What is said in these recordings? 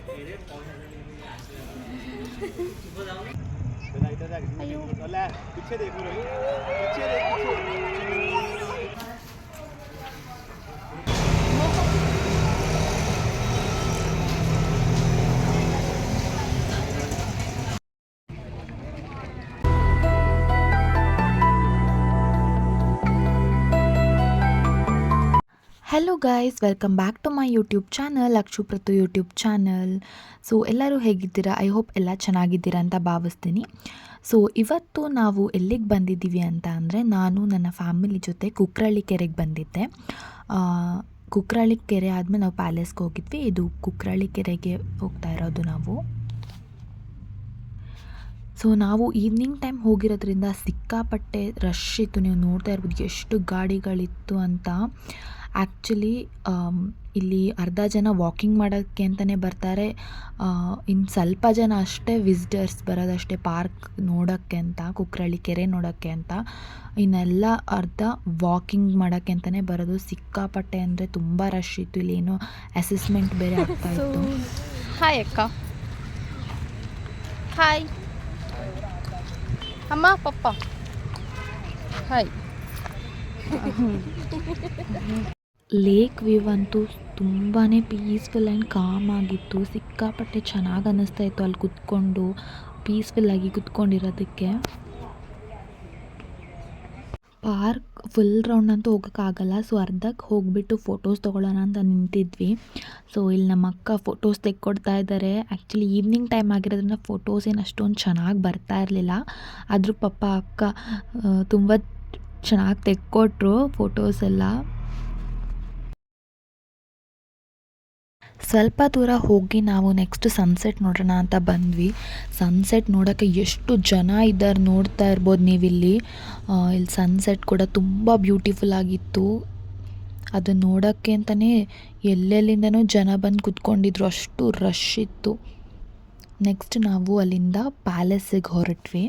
पीछे देख पीछे hello guys, welcome back to my YouTube channel, ಅಕ್ಷುಪ್ರತು ಯೂಟ್ಯೂಬ್ ಚಾನಲ್. ಸೊ ಎಲ್ಲರೂ ಹೇಗಿದ್ದೀರಾ? ಐ ಹೋಪ್ ಎಲ್ಲ ಚೆನ್ನಾಗಿದ್ದೀರಾ ಅಂತ ಭಾವಿಸ್ತೀನಿ. ಸೊ ಇವತ್ತು ನಾವು ಎಲ್ಲಿಗೆ ಬಂದಿದ್ದೀವಿ ಅಂತ ಅಂದರೆ, ನಾನು ನನ್ನ ಫ್ಯಾಮಿಲಿ ಜೊತೆ ಕುಕ್ರಳ್ಳಿ ಕೆರೆಗೆ ಬಂದಿದ್ದೆ. ಕುಕ್ರಳ್ಳಿ ಕೆರೆ ಆದಮೇಲೆ ನಾವು ಪ್ಯಾಲೇಸ್ಗೆ ಹೋಗಿದ್ವಿ. ಇದು ಕುಕ್ರಳ್ಳಿ ಕೆರೆಗೆ ಹೋಗ್ತಾ ಇರೋದು ನಾವು. ಸೊ ನಾವು ಈವ್ನಿಂಗ್ ಟೈಮ್ ಹೋಗಿರೋದ್ರಿಂದ ಸಿಕ್ಕಾಪಟ್ಟೆ ರಶ್ ಇತ್ತು. ನೀವು ನೋಡ್ತಾ ಇರ್ಬೋದು ಎಷ್ಟು ಗಾಡಿಗಳಿತ್ತು ಅಂತ. ಆ್ಯಕ್ಚುಲಿ ಇಲ್ಲಿ ಅರ್ಧ ಜನ ವಾಕಿಂಗ್ ಮಾಡೋಕ್ಕೆ ಅಂತಲೇ ಬರ್ತಾರೆ, ಇನ್ನು ಸ್ವಲ್ಪ ಜನ ಅಷ್ಟೇ ವಿಸಿಟರ್ಸ್ ಬರೋದಷ್ಟೇ ಪಾರ್ಕ್ ನೋಡೋಕ್ಕೆ ಅಂತ, ಕುಕ್ರಳ್ಳಿ ಕೆರೆ ನೋಡೋಕ್ಕೆ ಅಂತ. ಇನ್ನೆಲ್ಲ ಅರ್ಧ ವಾಕಿಂಗ್ ಮಾಡೋಕ್ಕೆ ಅಂತಲೇ ಬರೋದು. ಸಿಕ್ಕಾಪಟ್ಟೆ ಅಂದರೆ ತುಂಬ ರಶ್ ಇತ್ತು. ಇಲ್ಲಿ ಏನೋ ಅಸೆಸ್ಮೆಂಟ್ ಬೇರೆ ಆಗ್ತಾಯಿತ್ತು. ಹಾಯ್ ಅಕ್ಕ. ಹಾಯ್ ಅಮ್ಮ ಪಪ್ಪ. ಹಾಯ್. ಲೇಕ್ ವ್ಯೂ ಅಂತೂ ತುಂಬಾ ಪೀಸ್ಫುಲ್ ಆ್ಯಂಡ್ ಕಾಮ್ ಆಗಿತ್ತು. ಸಿಕ್ಕಾಪಟ್ಟೆ ಚೆನ್ನಾಗಿ ಅನ್ನಿಸ್ತಾ ಇತ್ತು ಅಲ್ಲಿ ಕುತ್ಕೊಂಡು, ಪೀಸ್ಫುಲ್ಲಾಗಿ ಕುತ್ಕೊಂಡಿರೋದಕ್ಕೆ. ಪಾರ್ಕ್ ಫುಲ್ ರೌಂಡ್ ಅಂತೂ ಹೋಗೋಕ್ಕಾಗಲ್ಲ. ಸೊ ಅರ್ಧಕ್ಕೆ ಹೋಗಿಬಿಟ್ಟು ಫೋಟೋಸ್ ತೊಗೊಳ್ಳೋಣ ಅಂತ ನಿಂತಿದ್ವಿ. ಸೊ ಇಲ್ಲಿ ನಮ್ಮ ಅಕ್ಕ ಫೋಟೋಸ್ ತೆಕ್ಕೊಡ್ತಾ ಇದ್ದಾರೆ. ಆ್ಯಕ್ಚುಲಿ ಈವ್ನಿಂಗ್ ಟೈಮ್ ಆಗಿರೋದ್ರಿಂದ ಫೋಟೋಸ್ ಏನು ಅಷ್ಟೊಂದು ಚೆನ್ನಾಗಿ ಬರ್ತಾ ಇರಲಿಲ್ಲ. ಆದರೂ ಪಾಪ ಅಕ್ಕ ತುಂಬ ಚೆನ್ನಾಗಿ ತೆಕ್ಕೊಟ್ರು ಫೋಟೋಸ್ ಎಲ್ಲ. ಸ್ವಲ್ಪ ದೂರ ಹೋಗಿ ನಾವು ನೆಕ್ಸ್ಟ್ ಸನ್ಸೆಟ್ ನೋಡೋಣ ಅಂತ ಬಂದ್ವಿ. ಸನ್ಸೆಟ್ ನೋಡೋಕ್ಕೆ ಎಷ್ಟು ಜನ ಇದ್ದಾರೆ ನೋಡ್ತಾ ಇರ್ಬೋದು ನೀವಿಲ್ಲಿ. ಇಲ್ಲಿ ಸನ್ಸೆಟ್ ಕೂಡ ತುಂಬ ಬ್ಯೂಟಿಫುಲ್ ಆಗಿತ್ತು. ಅದನ್ನು ನೋಡೋಕ್ಕೆ ಅಂತಲೇ ಎಲ್ಲೆಲ್ಲಿಂದನೂ ಜನ ಬಂದು ಕುತ್ಕೊಂಡಿದ್ರು, ಅಷ್ಟು ರಶ್ ಇತ್ತು. ನೆಕ್ಸ್ಟ್ ನಾವು ಅಲ್ಲಿಂದ ಪ್ಯಾಲೇಸಿಗೆ ಹೊರಟ್ವಿ.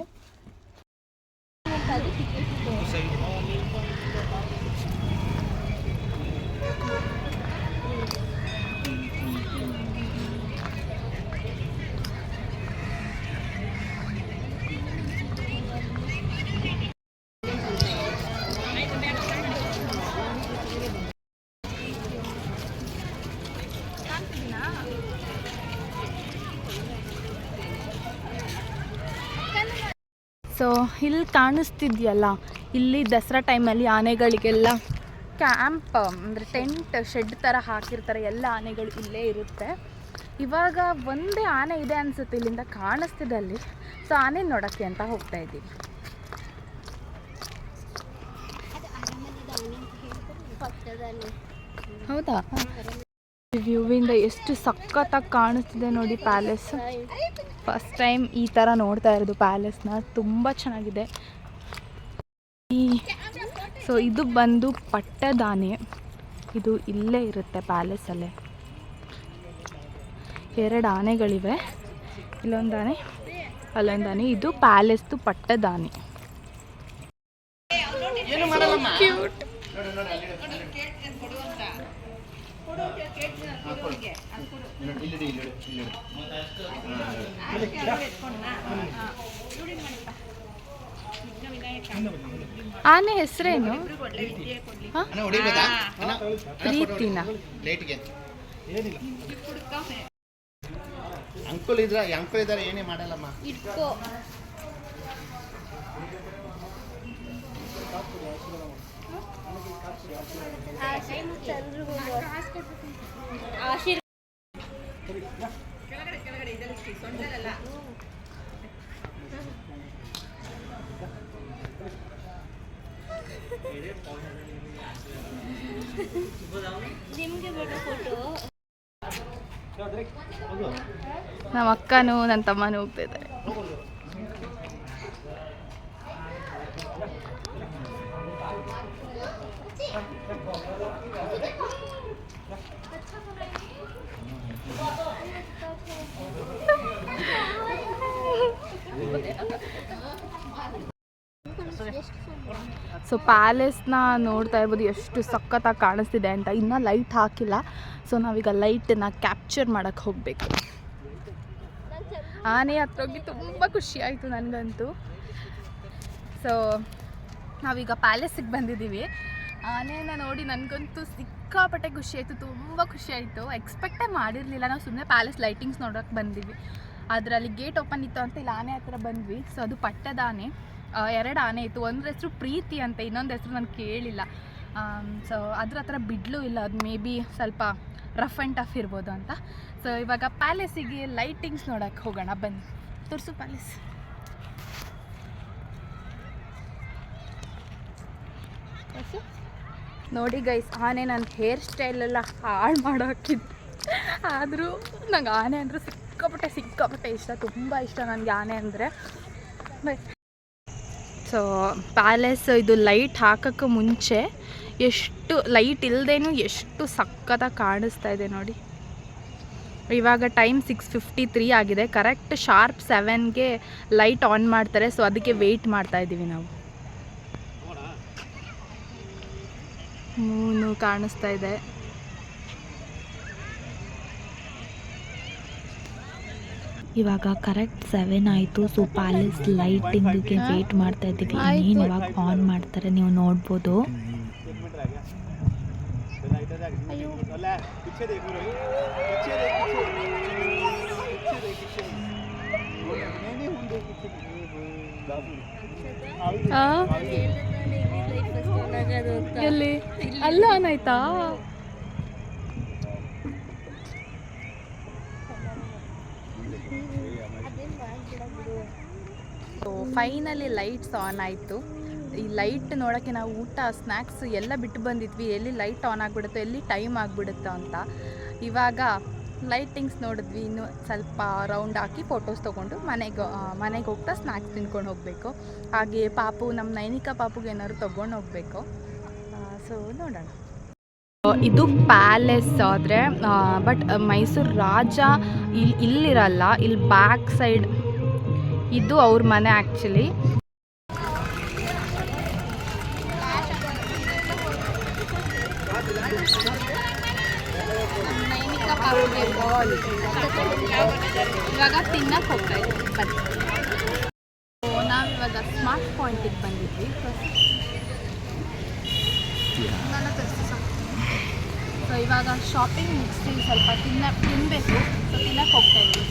ಸೊ ಇಲ್ಲಿ ಕಾಣಿಸ್ತಿದೆಯಲ್ಲ, ಇಲ್ಲಿ ದಸರಾ ಟೈಮಲ್ಲಿ ಆನೆಗಳಿಗೆಲ್ಲ ಕ್ಯಾಂಪ್ ಅಂದರೆ ಟೆಂಟ್ ಶೆಡ್ ಥರ ಹಾಕಿರ್ತಾರೆ. ಎಲ್ಲ ಆನೆಗಳು ಇಲ್ಲೇ ಇರುತ್ತೆ. ಇವಾಗ ಒಂದೇ ಆನೆ ಇದೆ ಅನಿಸುತ್ತೆ, ಇಲ್ಲಿಂದ ಕಾಣಿಸ್ತಿದೆ ಅಲ್ಲಿ. ಸೊ ಆನೆ ನೋಡೋಕ್ಕೆ ಅಂತ ಹೋಗ್ತಾ ಇದ್ದೀವಿ. ಹೌದಾ? ವ್ಯೂವಿಂದ ಎಷ್ಟು ಸಖತ್ತಾಗಿ ಕಾಣಿಸ್ತಿದೆ ನೋಡಿ ಪ್ಯಾಲೇಸ್. ಫಸ್ಟ್ ಟೈಮ್ ಈ ಥರ ನೋಡ್ತಾ ಇರೋದು ಪ್ಯಾಲೇಸ್ನ. ತುಂಬ ಚೆನ್ನಾಗಿದೆ. ಸೊ ಇದು ಬಂದು ಪಟ್ಟದಾನೆ. ಇದು ಇಲ್ಲೇ ಇರುತ್ತೆ ಪ್ಯಾಲೇಸಲ್ಲೇ. 2 ಆನೆಗಳಿವೆ, ಇಲ್ಲೊಂದು ಆನೆ ಅಲ್ಲೊಂದು ಆನೆ. ಇದು ಪ್ಯಾಲೇಸ್ದು ಪಟ್ಟದಾನೆ. ಕ್ಯೂಟ್. ಆನೆ ಹೆಸರೇನು? ಪ್ರೀತಿನ. ಅಂಕಲ್ ಇದ್ದಾರೆ, ಏನೇ ಮಾಡಲ್ಲಮ್ಮ. ನಮ್ಮ ಅಕ್ಕನೂ ನನ್ನ ತಮ್ಮನೂ ಹೋಗ್ತಾ ಇದ್ದಾರೆ. ಸೊ ಪ್ಯಾಲೇಸ್ನ ನೋಡ್ತಾ ಇರ್ಬೋದು ಎಷ್ಟು ಸಖತ್ತಾಗಿ ಕಾಣಿಸ್ತಿದೆ ಅಂತ. ಇನ್ನೂ ಲೈಟ್ ಹಾಕಿಲ್ಲ. ಸೊ ನಾವೀಗ ಲೈಟನ್ನು ಕ್ಯಾಪ್ಚರ್ ಮಾಡೋಕ್ಕೆ ಹೋಗಬೇಕು. ಆನೆ ಹತ್ರ ಹೋಗಿ ತುಂಬ ಖುಷಿ ಆಯಿತು ನನಗಂತೂ. ಸೊ ನಾವೀಗ ಪ್ಯಾಲೇಸಿಗೆ ಬಂದಿದ್ದೀವಿ. ಆನೆನ ನೋಡಿ ನನಗಂತೂ ಸಿಕ್ಕಾಪಟ್ಟೆ ಖುಷಿ ಆಯಿತು, ತುಂಬ ಖುಷಿ ಆಯಿತು. ಎಕ್ಸ್ಪೆಕ್ಟೇ ಮಾಡಿರಲಿಲ್ಲ. ನಾವು ಸುಮ್ಮನೆ ಪ್ಯಾಲೇಸ್ ಲೈಟಿಂಗ್ಸ್ ನೋಡೋಕೆ ಬಂದಿವಿ. ಅದರಲ್ಲಿ ಗೇಟ್ ಓಪನ್ ಇತ್ತು ಅಂತ ಇಲ್ಲಿ ಆನೆ ಹತ್ರ ಬಂದ್ವಿ. ಸೊ ಅದು ಪಟ್ಟದ ಆನೆ, 2 ಆನೆ ಇತ್ತು. ಒಂದು ಹೆಸರು ಪ್ರೀತಿ ಅಂತ, ಇನ್ನೊಂದು ಹೆಸರು ನಾನು ಕೇಳಿಲ್ಲ. ಸೊ ಅದ್ರ ಹತ್ರ ಬಿಡ್ಲೂ ಇಲ್ಲ, ಅದು ಮೇ ಬಿ ಸ್ವಲ್ಪ ರಫ್ ಆ್ಯಂಡ್ ಟಫ್ ಇರ್ಬೋದು ಅಂತ. ಸೊ ಇವಾಗ ಪ್ಯಾಲೇಸಿಗೆ ಲೈಟಿಂಗ್ಸ್ ನೋಡೋಕ್ಕೆ ಹೋಗೋಣ, ಬನ್ನಿ ತೋರಿಸು ಪ್ಯಾಲೇಸ್. ನೋಡಿ ಗೈಸ್, ಆನೆ ನನ್ನ ಹೇರ್ ಸ್ಟೈಲೆಲ್ಲ ಹಾಳು ಮಾಡೋಕ್ಕಿದ್ದು. ಆದರೂ ನಂಗೆ ಆನೆ ಅಂದರೆ ಸಿಕ್ಕಾಪಟ್ಟೆ ಇಷ್ಟ, ತುಂಬ ಇಷ್ಟ ನನಗೆ ಆನೆ ಅಂದರೆ. ಸೊ ಪ್ಯಾಲೇಸ್ ಇದು ಲೈಟ್ ಹಾಕೋಕ್ಕೆ ಮುಂಚೆ ಎಷ್ಟು ಲೈಟ್ ಇಲ್ಲದೇನು ಎಷ್ಟು ಸಖತ್ತಾಗಿ ಕಾಣಿಸ್ತಾ ಇದೆ ನೋಡಿ. ಇವಾಗ ಟೈಮ್ 6:53 ಆಗಿದೆ. ಕರೆಕ್ಟ್ ಶಾರ್ಪ್ 7ಗೆ ಲೈಟ್ ಆನ್ ಮಾಡ್ತಾರೆ. ಸೊ ಅದಕ್ಕೆ ವೆಯ್ಟ್ ಮಾಡ್ತಾ ಇದ್ದೀವಿ ನಾವು. ಮೂನು ಕಾಣಿಸ್ತಾ ಇದೆ. ಇವಾಗ ಕರೆಕ್ಟ್ 7 ಆಯಿತು. ಸೊ ಪ್ಯಾಲೇಸ್ ಲೈಟಿಂಗಿಗೆ ವೇಟ್ ಮಾಡ್ತಾ ಇದ್ದೀವಿ. ಇನ್ನೇನು ಇವಾಗ ಆನ್ ಮಾಡ್ತಾರೆ, ನೀವು ನೋಡ್ಬೋದು. ಎಲ್ಲಿ ಅಲ್ಲ ಆನ್ ಆಯ್ತಾ? ಸೊ ಫೈನಲಿ ಲೈಟ್ಸ್ ಆನ್ ಆಯಿತು. ಈ ಲೈಟ್ ನೋಡೋಕ್ಕೆ ನಾವು ಊಟ ಸ್ನ್ಯಾಕ್ಸ್ ಎಲ್ಲ ಬಿಟ್ಟು ಬಂದಿದ್ವಿ, ಎಲ್ಲಿ ಲೈಟ್ ಆನ್ ಆಗಿಬಿಡುತ್ತೋ, ಎಲ್ಲಿ ಟೈಮ್ ಆಗಿಬಿಡುತ್ತೋ ಅಂತ. ಇವಾಗ ಲೈಟಿಂಗ್ಸ್ ನೋಡಿದ್ವಿ. ಇನ್ನು ಸ್ವಲ್ಪ ರೌಂಡ್ ಹಾಕಿ ಫೋಟೋಸ್ ತೊಗೊಂಡು ಮನೆಗೆ ಹೋಗ್ತಾ ಸ್ನ್ಯಾಕ್ಸ್ ತಿನ್ಕೊಂಡು ಹೋಗಬೇಕು. ಹಾಗೆ ಪಾಪು, ನಮ್ಮ ನೈನಿಕಾ ಪಾಪುಗೆ ಏನಾದ್ರು ತೊಗೊಂಡು ಹೋಗಬೇಕು. ಸೊ ನೋಡೋಣ. ಇದು ಪ್ಯಾಲೇಸ್ ಆದರೆ ಬಟ್ ಮೈಸೂರು ರಾಜ ಇಲ್ಲಿರಲ್ಲ, ಇಲ್ಲಿ ಬ್ಯಾಕ್ ಸೈಡ್ ಇದು ಅವ್ರ ಮನೆ ಆ್ಯಕ್ಚುಲಿ. ಇವಾಗ ತಿನ್ನಕ್ಕೆ ಹೋಗ್ತಾ ಇದ್ದೀವಿ, ಬನ್ನಿ. ನಾವಿವಾಗ ಸ್ಮಾರ್ಟ್ ಪಾಯಿಂಟಿಗೆ ಬಂದಿದ್ವಿ. ಸೊ ಇವಾಗ ಶಾಪಿಂಗ್ ಮುಗಿಸಿ ಸ್ವಲ್ಪ ತಿನ್ನಬೇಕು. ಸೊ ತಿನ್ನಕ್ಕೆ ಹೋಗ್ತಾ ಇದ್ದೀವಿ.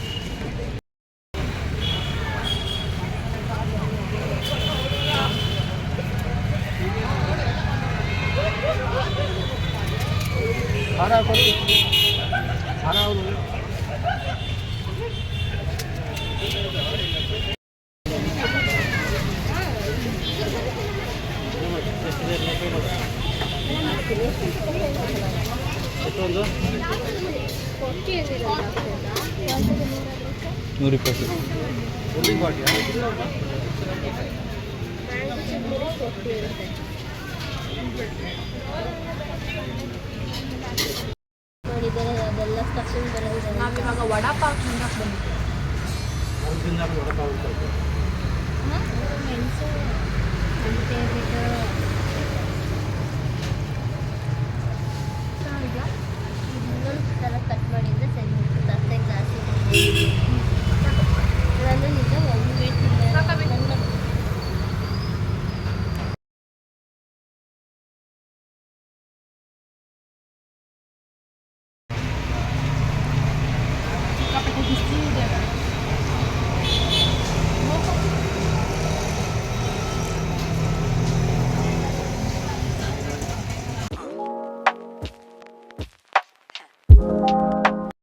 ನಾವಿವಾಗ ವಡಾಪಾವ್ ತಿನ್ನಕ್ಕೆ ಬಂದಿದ್ದೀವಿ.